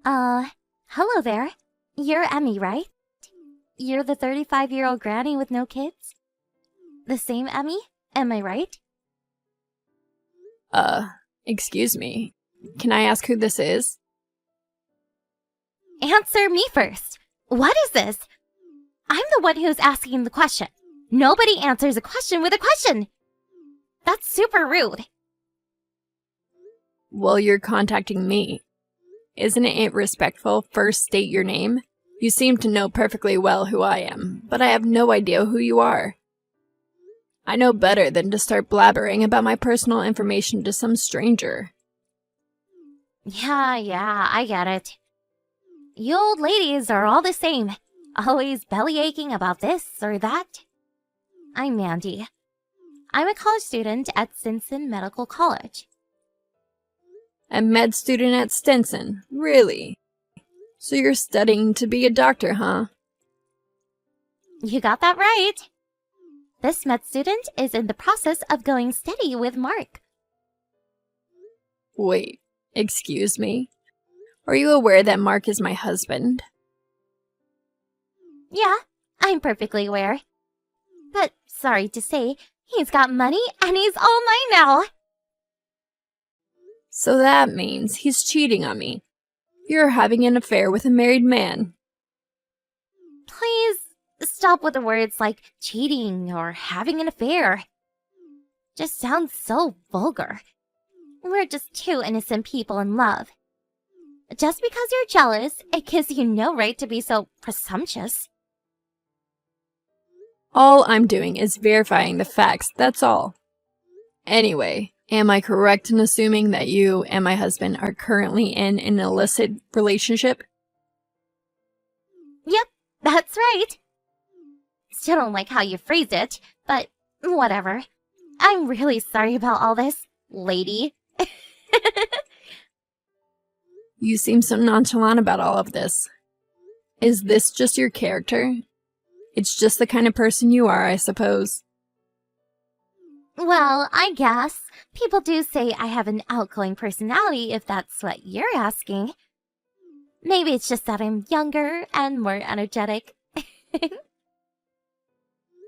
Uh, Hello there. You're Emmy, right? You're the 35-year-old granny with no kids? The same Emmy? Am I right? Excuse me. Can I ask who this is? Answer me first. What is this? I'm the one who's asking the question. Nobody answers a question with a question. That's super rude. Well, you're contacting me. Isn't it respectful first state your name? You seem to know perfectly well who I am, but I have no idea who you are. I know better than to start blabbering about my personal information to some stranger. Yeah, I get it. You old ladies are all the same. Always belly aching about this or that. I'm Mandy. I'm a college student at Stinson Medical College. A med student at Stinson, really? So you're studying to be a doctor, huh? You got that right. This med student is in the process of going steady with Mark. Wait, excuse me? Are you aware that Mark is my husband? Yeah, I'm perfectly aware. But sorry to say, he's got money and he's all mine now. So that means he's cheating on me. You're having an affair with a married man. Please stop with the words like cheating or having an affair. Just sounds so vulgar. We're just two innocent people in love. Just because you're jealous, it gives you no right to be so presumptuous. All I'm doing is verifying the facts, that's all. Anyway, am I correct in assuming that you and my husband are currently in an illicit relationship? Yep, that's right. Still don't like how you phrased it, but whatever. I'm really sorry about all this, lady. You seem so nonchalant about all of this. Is this just your character? It's just the kind of person you are, I suppose. Well, I guess. People do say I have an outgoing personality, if that's what you're asking. Maybe it's just that I'm younger and more energetic.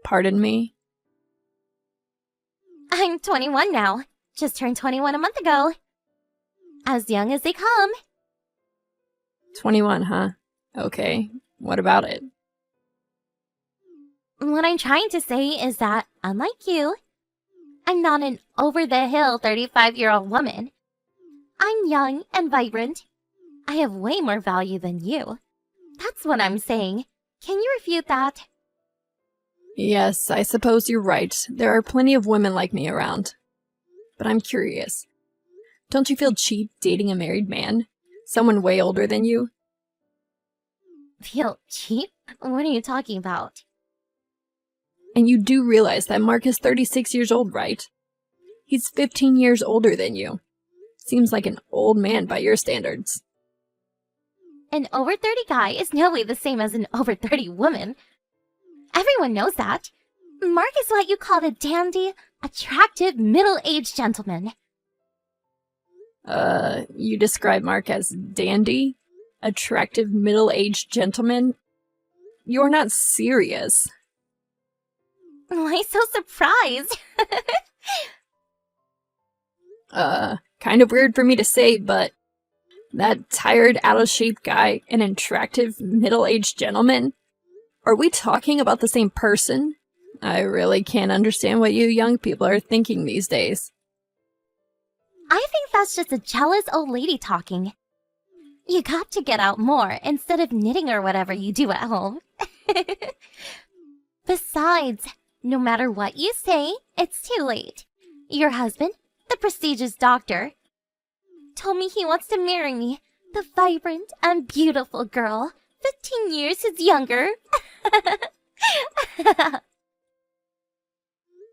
Pardon me? I'm 21 now. Just turned 21 a month ago. As young as they come. 21, huh? Okay, what about it? What I'm trying to say is that, unlike you, I'm not an over-the-hill 35-year-old woman. I'm young and vibrant. I have way more value than you. That's what I'm saying. Can you refute that? Yes, I suppose you're right. There are plenty of women like me around. But I'm curious. Don't you feel cheap dating a married man? Someone way older than you? Feel cheap? What are you talking about? And you do realize that Mark is 36 years old, right? He's 15 years older than you. Seems like an old man by your standards. An over 30 guy is no way the same as an over 30 woman. Everyone knows that. Mark is what you call a dandy, attractive, middle-aged gentleman. You describe Mark as dandy? Attractive, middle-aged gentleman? You're not serious. Why so surprised? Kind of weird for me to say, but that tired, out-of-shape guy, an attractive, middle-aged gentleman? Are we talking about the same person? I really can't understand what you young people are thinking these days. I think that's just a jealous old lady talking. You got to get out more instead of knitting or whatever you do at home. Besides, no matter what you say, it's too late. Your husband, the prestigious doctor, told me he wants to marry me, the vibrant and beautiful girl, 15 years his younger.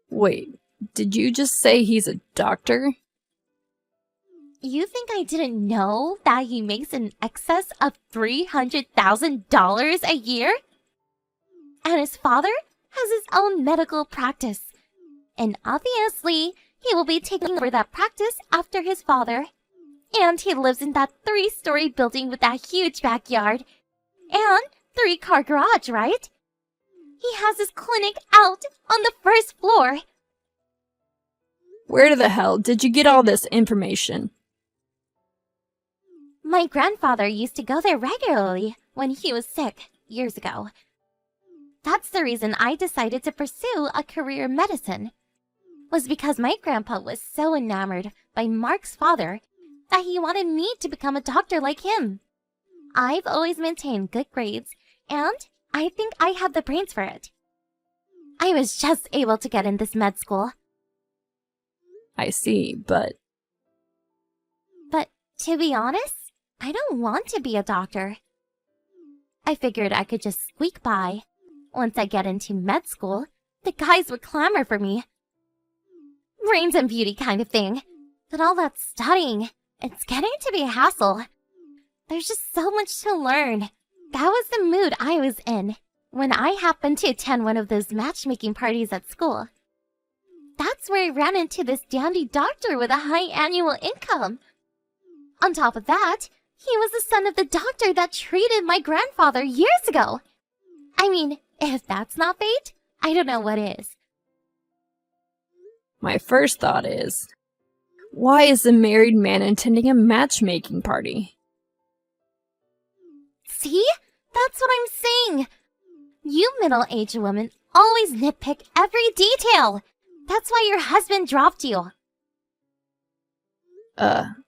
Wait, did you just say he's a doctor? You think I didn't know that he makes in excess of $300,000 a year? And his father has his own medical practice. And obviously, he will be taking over that practice after his father. And he lives in that 3-story building with that huge backyard. And 3-car garage, right? He has his clinic out on the 1st floor. Where the hell did you get all this information? My grandfather used to go there regularly when he was sick years ago. That's the reason I decided to pursue a career in medicine. Was because my grandpa was so enamored by Mark's father that he wanted me to become a doctor like him. I've always maintained good grades, and I think I have the brains for it. I was just able to get in this med school. I see, but to be honest, I don't want to be a doctor. I figured I could just squeak by. Once I get into med school, the guys would clamor for me. Brains and beauty kind of thing. But all that studying, it's getting to be a hassle. There's just so much to learn. That was the mood I was in when I happened to attend one of those matchmaking parties at school. That's where I ran into this dandy doctor with a high annual income. On top of that, he was the son of the doctor that treated my grandfather years ago. I mean, if that's not fate, I don't know what is. my first thought is, why is a married man attending a matchmaking party? See? That's what I'm saying. You middle-aged women always nitpick every detail. That's why your husband dropped you.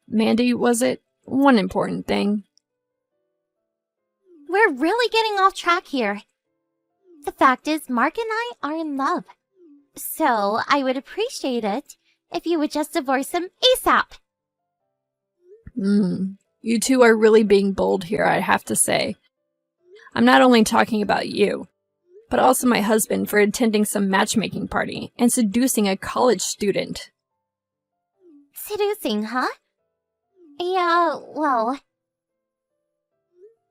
Mandy, was it? One important thing. We're really getting off track here. The fact is, Mark and I are in love. So, I would appreciate it if you would just divorce him ASAP. You two are really being bold here, I have to say. I'm not only talking about you, but also my husband for attending some matchmaking party and seducing a college student. Seducing, huh? Yeah, well...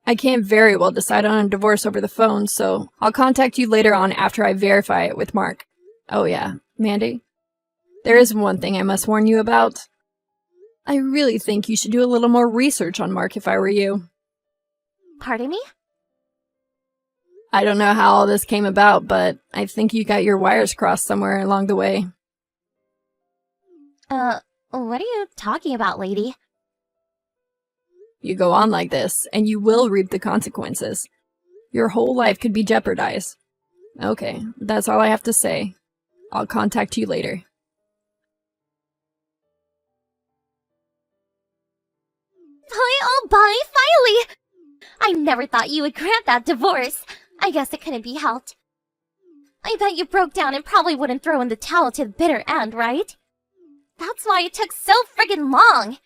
I can't very well decide on a divorce over the phone, so I'll contact you later on after I verify it with Mark. Oh yeah, Mandy? There is one thing I must warn you about. I really think you should do a little more research on Mark if I were you. Pardon me? I don't know how all this came about, but I think you got your wires crossed somewhere along the way. What are you talking about, lady? You go on like this, and you will reap the consequences. Your whole life could be jeopardized. Okay, that's all I have to say. I'll contact you later. Bye, finally! I never thought you would grant that divorce. I guess it couldn't be helped. I bet you broke down and probably wouldn't throw in the towel to the bitter end, right? That's why it took so friggin' long.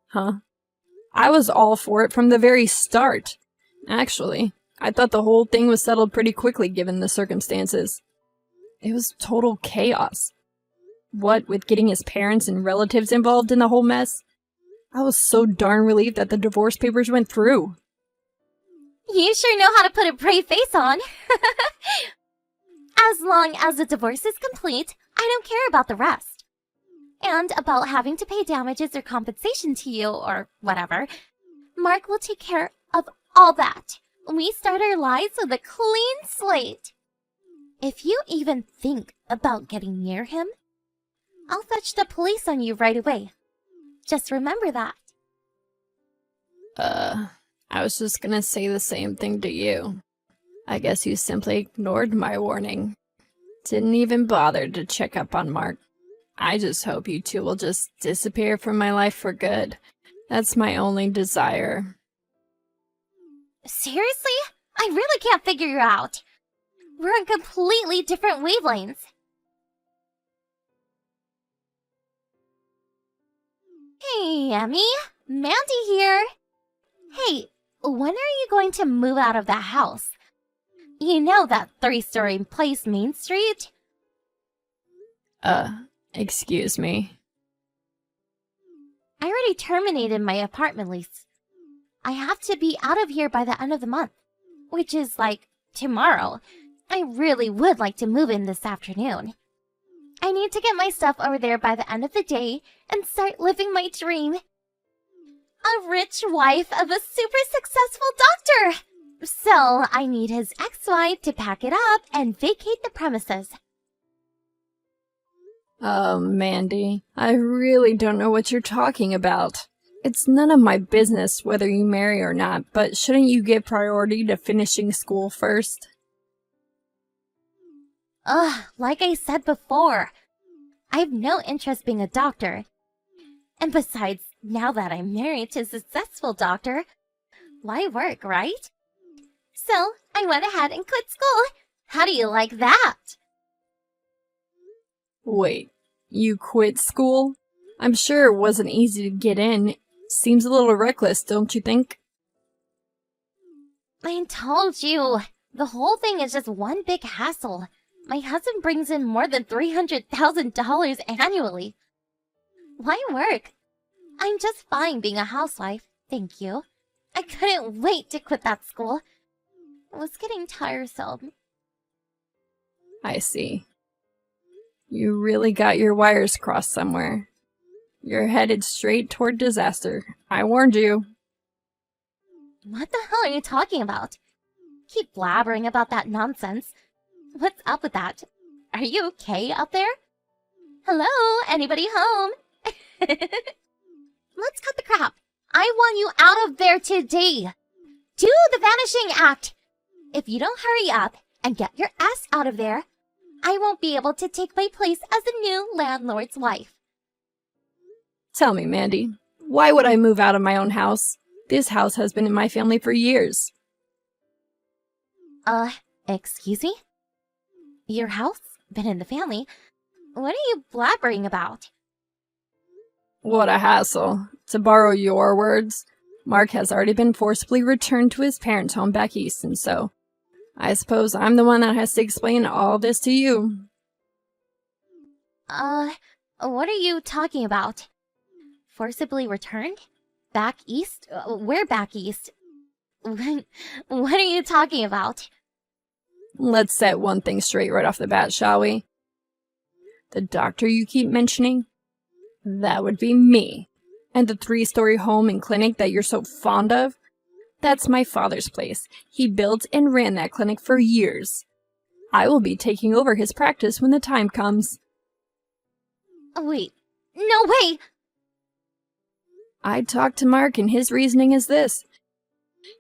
Huh? I was all for it from the very start. Actually, I thought the whole thing was settled pretty quickly given the circumstances. It was total chaos. What with getting his parents and relatives involved in the whole mess, I was so darn relieved that the divorce papers went through. You sure know how to put a brave face on. As long as the divorce is complete, I don't care about the rest. And about having to pay damages or compensation to you, or whatever, Mark will take care of all that. We start our lives with a clean slate. If you even think about getting near him, I'll fetch the police on you right away. Just remember that. I was just gonna say the same thing to you. I guess you simply ignored my warning. Didn't even bother to check up on Mark. I just hope you two will just disappear from my life for good. That's my only desire. Seriously? I really can't figure you out. We're on completely different wavelengths. Hey, Emmy. Mandy here. Hey, when are you going to move out of that house? You know that 3-story place, Main Street? Excuse me. I already terminated my apartment lease. I have to be out of here by the end of the month, which is like tomorrow. I really would like to move in this afternoon. I need to get my stuff over there by the end of the day and start living my dream. A rich wife of a super successful doctor! So I need his ex-wife to pack it up and vacate the premises. Mandy, I really don't know what you're talking about. It's none of my business whether you marry or not, but shouldn't you give priority to finishing school first? Like I said before, I have no interest being a doctor. And besides, now that I'm married to a successful doctor, why work, right? So I went ahead and quit school. How do you like that? Wait, you quit school? I'm sure it wasn't easy to get in. Seems a little reckless, don't you think? I told you, the whole thing is just one big hassle. My husband brings in more than $300,000 annually. Why work? I'm just fine being a housewife, thank you. I couldn't wait to quit that school. It was getting tiresome. I see. You really got your wires crossed somewhere. You're headed straight toward disaster. I warned you. What the hell are you talking about? Keep blabbering about that nonsense. What's up with that? Are you okay out there? Hello? Anybody home? Let's cut the crap. I want you out of there today. Do the vanishing act. If you don't hurry up and get your ass out of there, I won't be able to take my place as the new landlord's wife. Tell me, Mandy, why would I move out of my own house? This house has been in my family for years. Excuse me? Your house? Been in the family? What are you blabbering about? What a hassle. To borrow your words, Mark has already been forcibly returned to his parents' home back east, and so I suppose I'm the one that has to explain all this to you. What are you talking about? Forcibly returned? Back east? Where back east? What are you talking about? Let's set one thing straight right off the bat, shall we? The doctor you keep mentioning? That would be me. And the 3-story home and clinic that you're so fond of? That's my father's place. He built and ran that clinic for years. I will be taking over his practice when the time comes. Wait, no way! I talked to Mark and his reasoning is this.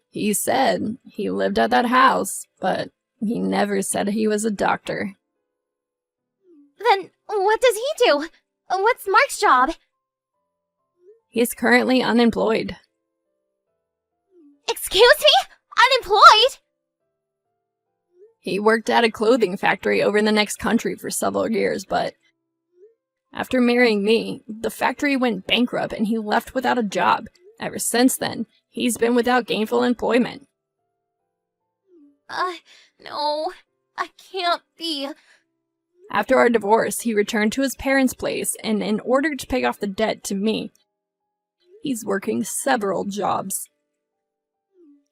He said he lived at that house, but he never said he was a doctor. Then what does he do? What's Mark's job? He's currently unemployed. Excuse me? Unemployed? He worked at a clothing factory over in the next country for several years, but after marrying me, the factory went bankrupt and he left without a job. Ever since then, he's been without gainful employment. No, I can't be. After our divorce, he returned to his parents' place, and in order to pay off the debt to me, he's working several jobs.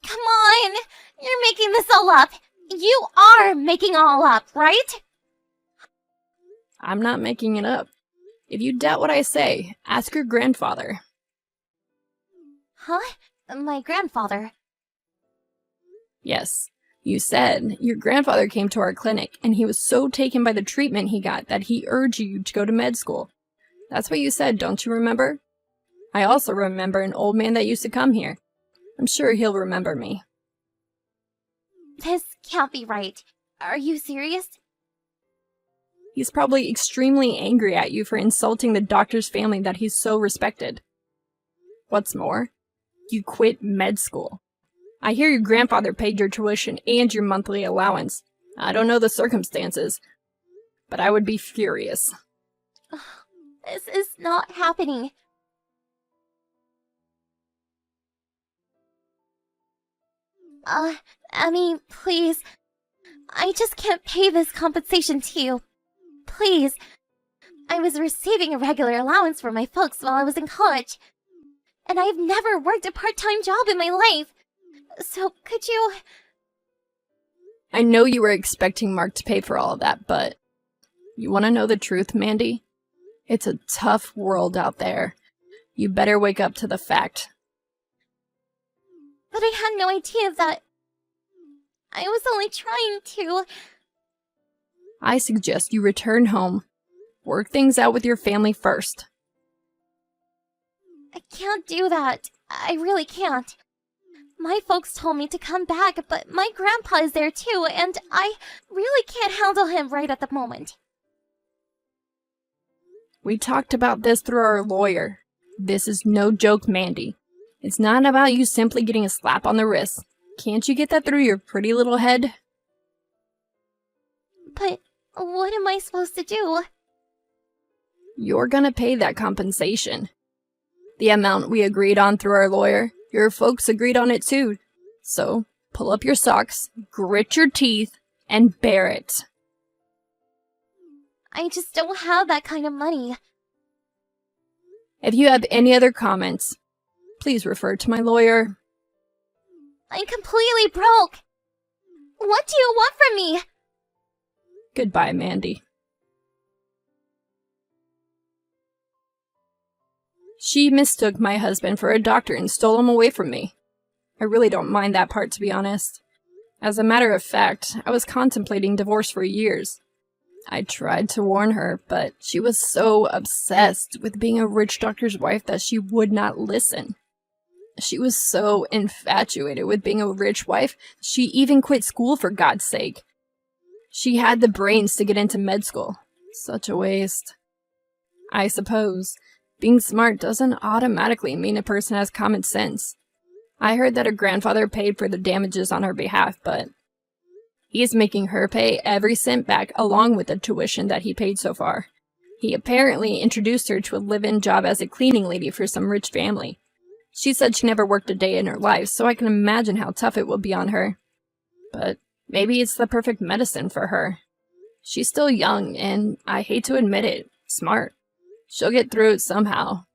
Come on! You're making this all up! You are making all up, right? I'm not making it up. If you doubt what I say, ask your grandfather. Huh? My grandfather? Yes. You said your grandfather came to our clinic, and he was so taken by the treatment he got that he urged you to go to med school. That's what you said, don't you remember? I also remember an old man that used to come here. I'm sure he'll remember me. This can't be right. Are you serious? He's probably extremely angry at you for insulting the doctor's family that he's so respected. What's more, you quit med school. I hear your grandfather paid your tuition and your monthly allowance. I don't know the circumstances, but I would be furious. This is not happening. Emmy, please. I just can't pay this compensation to you. Please. I was receiving a regular allowance from my folks while I was in college. And I've never worked a part-time job in my life. So could you... I know you were expecting Mark to pay for all of that, but You want to know the truth, Mandy? It's a tough world out there. You better wake up to the fact. But I had no idea that... I was only trying to... I suggest you return home. Work things out with your family first. I can't do that. I really can't. My folks told me to come back, but my grandpa is there too, and I really can't handle him right at the moment. We talked about this through our lawyer. This is no joke, Mandy. It's not about you simply getting a slap on the wrist. Can't you get that through your pretty little head? But what am I supposed to do? You're gonna pay that compensation. The amount we agreed on through our lawyer, your folks agreed on it too. So, pull up your socks, grit your teeth, and bear it. I just don't have that kind of money. If you have any other comments, please refer to my lawyer. I'm completely broke. What do you want from me? Goodbye, Mandy. She mistook my husband for a doctor and stole him away from me. I really don't mind that part, to be honest. As a matter of fact, I was contemplating divorce for years. I tried to warn her, but she was so obsessed with being a rich doctor's wife that she would not listen. She was so infatuated with being a rich wife, she even quit school for God's sake. She had the brains to get into med school. Such a waste. I suppose being smart doesn't automatically mean a person has common sense. I heard that her grandfather paid for the damages on her behalf, but he's making her pay every cent back along with the tuition that he paid so far. He apparently introduced her to a live-in job as a cleaning lady for some rich family. She said she never worked a day in her life, so I can imagine how tough it will be on her. But maybe it's the perfect medicine for her. She's still young, and I hate to admit it, smart. She'll get through it somehow.